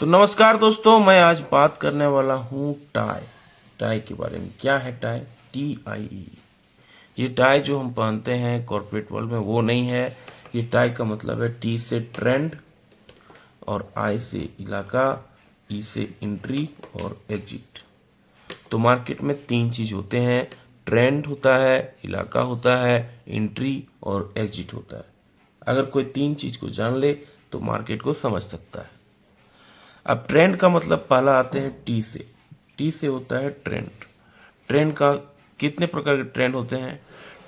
तो नमस्कार दोस्तों, मैं आज बात करने वाला हूँ टाई के बारे में। क्या है टाई? TIE। ये टाई जो हम पहनते हैं कॉर्पोरेट वर्ल्ड में वो नहीं है। ये टाई का मतलब है T से ट्रेंड और I से इलाका, E से एंट्री और एग्जिट। तो मार्केट में तीन चीज होते हैं, ट्रेंड होता है, इलाका होता है, एंट्री और एग्जिट होता है। अगर कोई तीन चीज को जान ले तो मार्केट को समझ सकता है। अब ट्रेंड का मतलब पहला आते हैं टी से होता है ट्रेंड। ट्रेंड का कितने प्रकार के ट्रेंड होते हैं?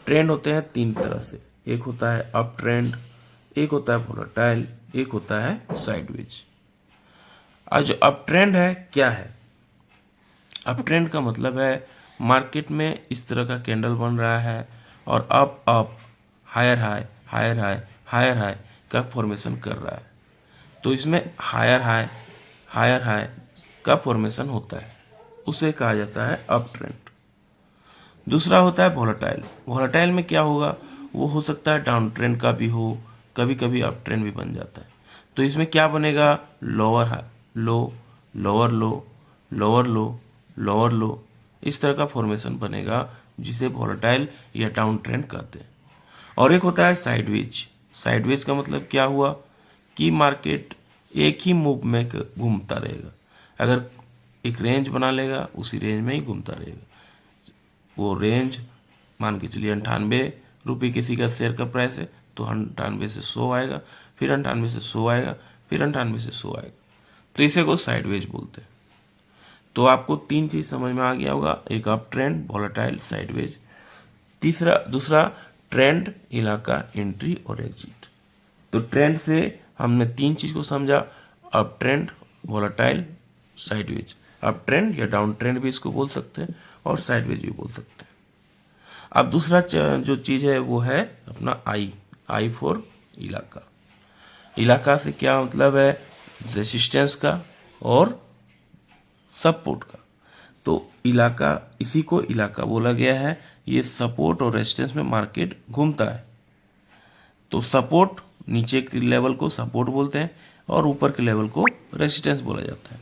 ट्रेंड होते हैं तीन तरह से। एक होता है अप ट्रेंड, एक होता है वोलेटाइल, एक होता है साइडवेज। आज जो अप ट्रेंड है क्या है? अप ट्रेंड का मतलब है मार्केट में इस तरह का कैंडल बन रहा है और up up, higher high, higher high, higher high का फॉर्मेशन कर रहा है। तो इसमें हायर हाई का फॉर्मेशन होता है, उसे कहा जाता है अप ट्रेंड। दूसरा होता है वोलेटाइल। वोलेटाइल में क्या होगा? वो हो सकता है डाउन ट्रेंड का भी हो, कभी कभी अप ट्रेंड भी बन जाता है। तो इसमें क्या बनेगा? Lower low, lower low, lower low, lower लो, इस तरह का फॉर्मेशन बनेगा, जिसे वोलेटाइल या डाउन ट्रेंड कहते हैं। और एक होता है साइडवेज। साइडवेज का मतलब क्या हुआ कि मार्केट एक ही मूव में घूमता रहेगा। अगर एक रेंज बना लेगा, उसी रेंज में ही घूमता रहेगा। वो रेंज मान के चलिए 98 रुपये किसी का शेयर का प्राइस है, तो 98 से 100 आएगा, फिर 98 से 100 आएगा, फिर 98 से 100 आएगा। तो इसे को साइडवेज बोलते हैं। तो आपको तीन चीज समझ में आ गया होगा, एक अप ट्रेंड, वोलेटाइल, साइडवेज। दूसरा ट्रेंड, इलाका, एंट्री और एग्जिट। तो ट्रेंड से हमने तीन चीज को समझा, up trend, volatile, sideways. Up trend या डाउन ट्रेंड भी इसको बोल सकते हैं और साइडवेज भी बोल सकते हैं। अब दूसरा जो चीज है वो है अपना आई फॉर इलाका। इलाका से क्या मतलब है? रेसिस्टेंस का और सपोर्ट का। तो इलाका, इसी को इलाका बोला गया है। ये सपोर्ट और रेजिस्टेंस में मार्केट घूमता है। तो सपोर्ट, नीचे के लेवल को सपोर्ट बोलते हैं और ऊपर के लेवल को रेजिस्टेंस बोला जाता है।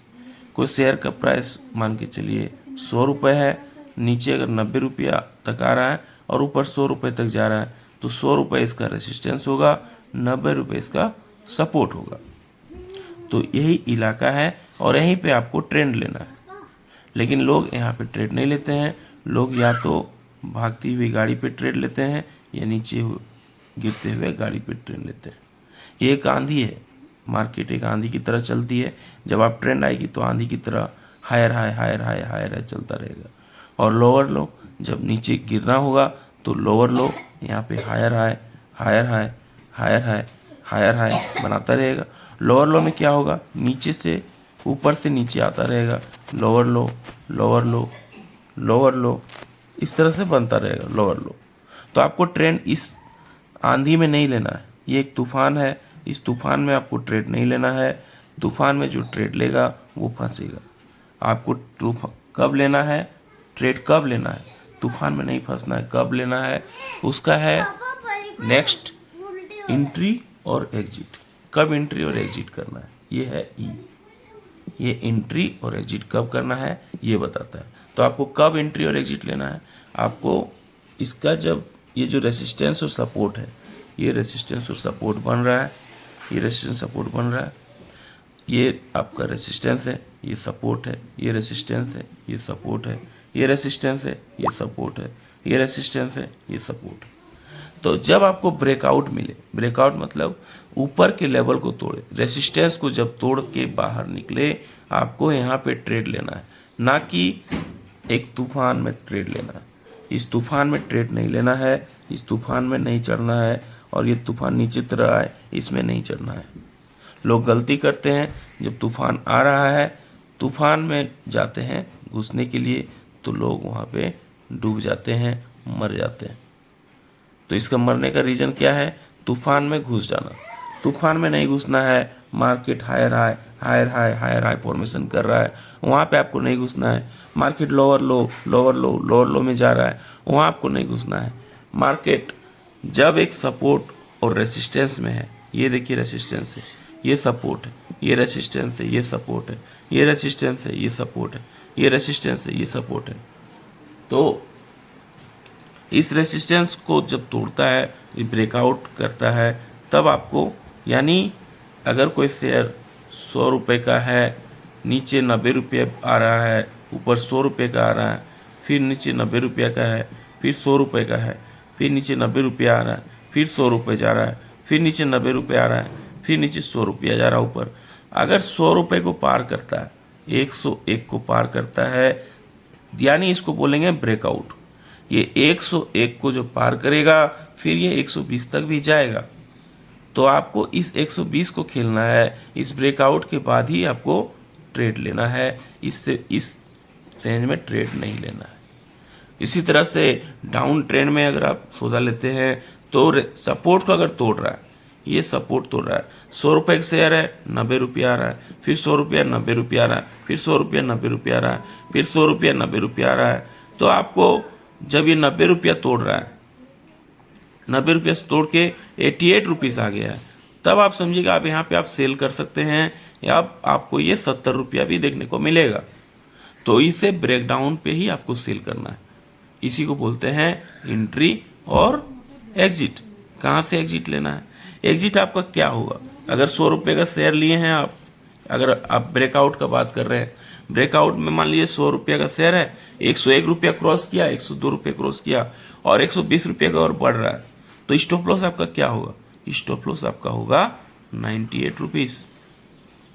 कोई शेयर का प्राइस मान के चलिए 100 रुपये है, नीचे अगर 90 रुपया तक आ रहा है और ऊपर 100 रुपये तक जा रहा है, तो 100 रुपये इसका रेजिस्टेंस होगा, 90 रुपये इसका सपोर्ट होगा। तो यही इलाका है और यहीं पे आपको ट्रेंड लेना है। लेकिन लोग यहाँ पे ट्रेड नहीं लेते हैं। लोग या तो भागती हुई गाड़ी पे ट्रेड लेते हैं या नीचे गिरते हुए गाड़ी पे ट्रेड लेते हैं। ये एक आंधी है, मार्केट एक आंधी की तरह चलती है। जब आप ट्रेंड आएगी तो आंधी की तरह higher high, higher high, higher high चलता रहेगा। और लोअर लो, जब नीचे गिरना होगा तो लोअर लो, यहाँ पे higher high, higher high, higher high, higher high बनाता रहेगा। लोअर लो में क्या होगा? नीचे से ऊपर से नीचे आता रहेगा, lower low, lower low, lower लो, इस तरह से बनता रहेगा लोअर लो। तो आपको ट्रेंड इस आंधी में नहीं लेना है। ये एक तूफान है, इस तूफान में आपको ट्रेड नहीं लेना है। तूफान में जो ट्रेड लेगा वो फंसेगा। आपको कब लेना है ट्रेड? कब लेना है? तूफान में नहीं फंसना है। कब लेना है? उसका है नेक्स्ट एंट्री और एग्जिट। कब एंट्री और एग्जिट करना है, ये है ई। ये एंट्री और एग्जिट कब करना है ये बताता है। तो आपको कब एंट्री और एग्जिट लेना है? आपको इसका जब ये जो रेसिस्टेंस और सपोर्ट है, ये रेसिस्टेंस और सपोर्ट बन रहा है, ये रेसिस्टेंस सपोर्ट बन रहा है, ये आपका रेसिस्टेंस है, ये सपोर्ट है, ये रेसिस्टेंस है, ये सपोर्ट है, ये रेसिस्टेंस है, ये सपोर्ट है, ये रेसिस्टेंस है, ये सपोर्ट है। तो जब आपको ब्रेकआउट मिले, ब्रेकआउट मतलब ऊपर के लेवल को तोड़े, रेसिस्टेंस को जब तोड़ के बाहर निकले, आपको यहाँ पे ट्रेड लेना है, ना कि एक तूफान में ट्रेड लेना है। इस तूफान में ट्रेड नहीं लेना है, इस तूफान में नहीं चढ़ना है, और ये तूफान नीचे तरह आए इसमें नहीं चढ़ना है। लोग गलती करते हैं, जब तूफान आ रहा है, तूफान में जाते हैं घुसने के लिए, तो लोग वहाँ पे डूब जाते हैं, मर जाते हैं। तो इसका मरने का रीजन क्या है? तूफान में घुस जाना। तूफान में नहीं घुसना है। Market higher high, higher high, higher high formation कर रहा है, वहाँ पे आपको नहीं घुसना है। Market lower low, lower low, lower low में जा रहा है, वहाँ आपको नहीं घुसना है। मार्केट जब एक सपोर्ट और रेसिस्टेंस में है, ये देखिए रेसिस्टेंस है, ये सपोर्ट है, ये रेसिस्टेंस है, ये सपोर्ट है, ये रेसिस्टेंस है, ये सपोर्ट है, ये रेसिस्टेंस है, ये सपोर्ट है। तो इस रेसिस्टेंस को जब तोड़ता है, ये ब्रेकआउट करता है, तब आपको, यानी अगर कोई शेयर 100 रुपये का है, नीचे 90 रुपये आ रहा है, ऊपर 100 रुपये का आ रहा है, फिर नीचे 90 रुपये का है, फिर 100 रुपये का है, फिर नीचे 90 रुपये आ रहा है, फिर 100 रुपये जा रहा है, फिर नीचे 90 रुपये आ रहा है, फिर नीचे 100 रुपया जा रहा है ऊपर। अगर 100 रुपये को पार करता है, 101 को पार करता है, यानी इसको बोलेंगे ब्रेकआउट। ये 101 को जो पार करेगा, फिर ये 120 तक भी जाएगा। तो आपको इस 120 को खेलना है, इस ब्रेकआउट के बाद ही आपको ट्रेड लेना है, इससे इस रेंज में ट्रेड नहीं लेना है। इसी तरह से डाउन ट्रेंड में अगर आप सौदा लेते हैं तो सपोर्ट को अगर तोड़ रहा है, ये सपोर्ट तोड़ रहा है, 100 रुपये का शेयर है, 90 रुपया आ रहा है, फिर 100 रुपया 90 रुपया आ रहा है, फिर 100 रुपया 90 रुपया आ रहा है, फिर 100 रुपया 90 रुपया आ रहा है, तो आपको जब ये 90 रुपया तोड़ रहा है, 90 रुपये से तोड़ के 88 रुपीज़ आ गया है, तब आप समझिएगा आप यहाँ पे आप सेल कर सकते हैं, या आपको ये 70 रुपया भी देखने को मिलेगा। तो इसे ब्रेकडाउन पे ही आपको सेल करना है। इसी को बोलते हैं एंट्री और एग्जिट। कहाँ से एग्जिट लेना है? एग्जिट आपका क्या होगा? अगर 100 रुपये का शेयर लिए हैं आप, अगर आप ब्रेकआउट का बात कर रहे हैं, ब्रेकआउट में मान लीजिए 100 रुपये का शेयर है, 101 रुपया क्रॉस किया, 102 रुपये क्रॉस किया और 120 रुपये का और बढ़ रहा है, तो स्टॉप लॉस आपका क्या होगा? स्टॉप लॉस आपका होगा 98 रुपीज़।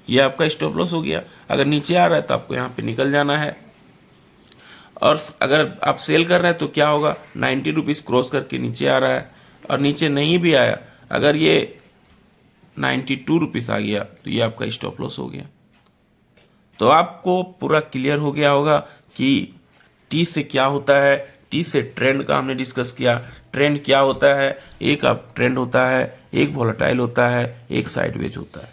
ये आपका स्टॉप लॉस हो गया। अगर नीचे आ रहा है तो आपको यहाँ पे निकल जाना है, और अगर आप सेल कर रहे हैं तो क्या होगा? 90 रुपीज़ क्रॉस करके नीचे आ रहा है, और नीचे नहीं भी आया, अगर ये 92 रुपीज़ आ गया तो ये आपका स्टॉप लॉस हो गया। तो आपको पूरा क्लियर हो गया होगा कि टी से क्या होता है। टी से ट्रेंड का हमने डिस्कस किया। ट्रेंड क्या होता है? एक अप ट्रेंड होता है, एक वोलेटाइल होता है, एक साइडवेज होता है।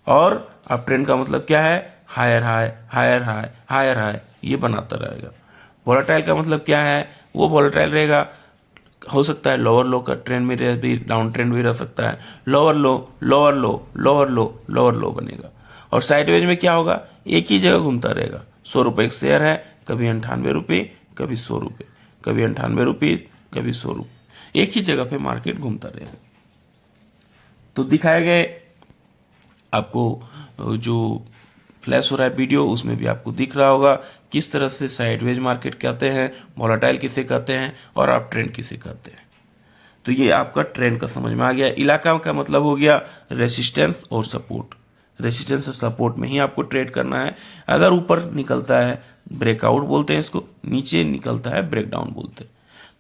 और अप ट्रेंड का मतलब क्या है? Higher high, higher high, higher high, ये बनाता रहेगा। वोलेटाइल का मतलब क्या है? वो वोलेटाइल रहेगा, हो सकता है लोअर लो का ट्रेंड में भी, डाउन ट्रेंड भी रह सकता है, lower low, lower low, lower low, lower लो बनेगा। और साइडवेज में क्या होगा? एक ही जगह घूमता रहेगा। 100 रुपये का शेयर है, कभी 98 रुपये, कभी 100 रुपये, कभी 98 रुपये, कभी 100 रुपये, एक ही जगह पे मार्केट घूमता रहेगा। तो दिखाए गए आपको जो फ्लैश हो रहा है वीडियो, उसमें भी आपको दिख रहा होगा किस तरह से साइडवेज मार्केट कहते हैं, वोलेटाइल किसे कहते हैं, और आप ट्रेंड किसे कहते हैं। तो ये आपका ट्रेंड का समझ में आ गया। इलाका का मतलब हो गया रेसिस्टेंस और सपोर्ट। रेसिस्टेंस और सपोर्ट में ही आपको ट्रेड करना है। अगर ऊपर निकलता है ब्रेकआउट बोलते हैं इसको, नीचे निकलता है ब्रेकडाउन बोलते हैं।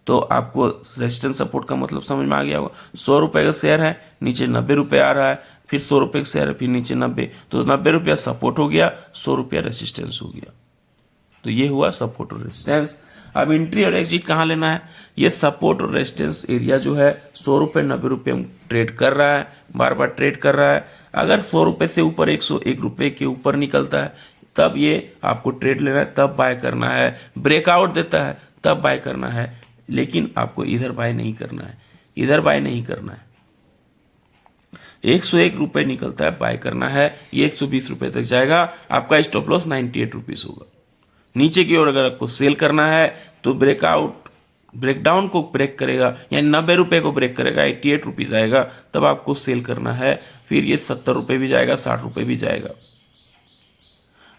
तो आपको रेसिस्टेंस सपोर्ट का मतलब समझ में आ गया होगा। 100 रुपये का शेयर है, नीचे 90 रुपये आ रहा है, फिर 100 रुपये का शेयर है, फिर नीचे 90, तो 90 रुपया सपोर्ट हो गया, 100 रुपया रेसिस्टेंस हो गया। तो ये हुआ सपोर्ट और रेजिस्टेंस। अब एंट्री और एग्जिट कहाँ लेना है? ये सपोर्ट और रेजिस्टेंस एरिया जो है 100 रुपये 90 रुपये में ट्रेड कर रहा है, बार बार ट्रेड कर रहा है। अगर 100 रुपये से ऊपर 101 रुपये के ऊपर निकलता है, तब ये आपको ट्रेड लेना है, तब बाय करना है। ब्रेकआउट देता है तब बाय करना है, लेकिन आपको इधर बाय नहीं करना है, इधर बाय नहीं करना है। 101 रुपये निकलता है, बाय करना है, ये 120 रुपये तक जाएगा, आपका स्टॉप लॉस 98 रुपीज़ होगा। नीचे की ओर अगर आपको सेल करना है तो ब्रेकडाउन को ब्रेक करेगा, यानी 90 रुपये को ब्रेक करेगा, 88 रुपीज़ आएगा, तब आपको सेल करना है। फिर ये 70 रुपये भी जाएगा, 60 रुपये भी जाएगा,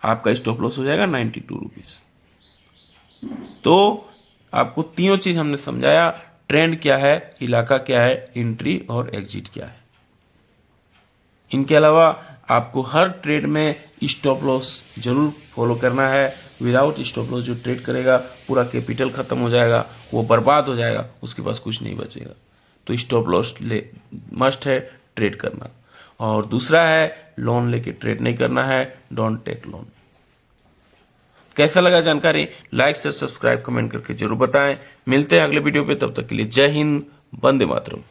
आपका स्टॉप लॉस हो जाएगा 92 रुपीज़। तो आपको तीनों चीज़ हमने समझाया, ट्रेंड क्या है, इलाका क्या है, एंट्री और एग्जिट क्या है। इनके अलावा आपको हर ट्रेड में स्टॉप लॉस जरूर फॉलो करना है। विदाउट स्टॉप लॉस जो ट्रेड करेगा पूरा कैपिटल खत्म हो जाएगा, वो बर्बाद हो जाएगा, उसके पास कुछ नहीं बचेगा। तो स्टॉप लॉस मस्ट है ट्रेड करना। और दूसरा है लोन लेके ट्रेड नहीं करना है, डोंट टेक लोन। कैसा लगा जानकारी? लाइक शेयर सब्सक्राइब कमेंट करके जरूर बताएं। मिलते हैं अगले वीडियो पे, तब तक के लिए जय हिंद, वंदे मातरम।